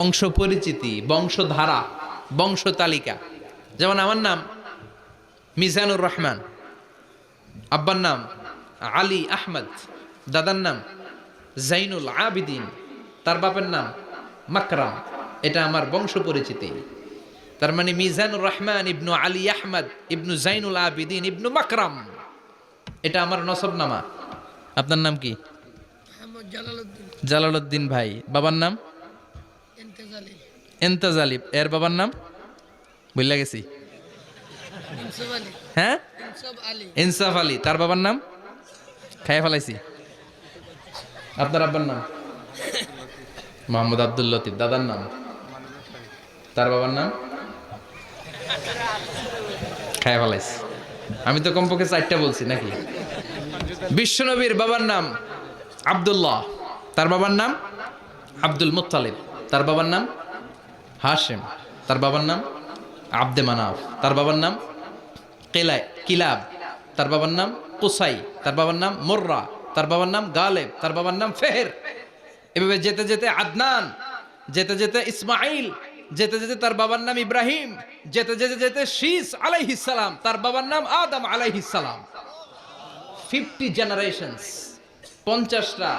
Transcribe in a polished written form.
বংশ পরিচিতি, বংশধারা, বংশ তালিকা। যেমন আমার নাম মিজানুর রহমান, আব্বার নাম আলী আহমদ, দাদার নাম জাইনুল আবিদিন, তার বাপের নাম মাকরাম। এটা আমার বংশ পরিচিতি। তার মানে মিজানুর রহমান ইবনু আলী আহমদ ইবনু জাইনুল আবিদিন ইবনু মাকরাম, এটা আমার নসবনামা। আপনার নাম কি? জালালউদ্দিন ভাই। বাবার নাম এন্তাজালি। এর বাবার নাম বললা গেছি। হ্যাঁ, ইনসাফ আলী। তার বাবার নাম খাইয়া ফেলাইছি। আপনার আব্বার নাম মোহাম্মদ আব্দুল লতিফ। দাদার নাম, তার বাবার নাম খাইয়া ফেলাইছি। আমি তো কমপক্ষে 4টা বলছি নাকি? বিশ্বনবীর বাবার নাম আব্দুল্লাহ, তার বাবার নাম আব্দুল মুত্তালিব, তার বাবার নাম হাশেম, তার বাবার নাম আব্দে মানাফ, তার বাবার নাম কিলাব, তার বাবার নাম কুসাই, তার বাবার নাম মুররা, তার বাবার নাম গালেব, তার বাবার নাম ফেহের। এভাবে যেতে যেতে আদনান, যেতে যেতে ইসমাইল, যেতে যেতে তার বাবার নাম ইব্রাহিম, যেতে যেতে যেতে শীস আলাইহিস সালাম, তার বাবার নাম আদম আলাইহিস সালাম। 50 জেনারেশনস, 50টা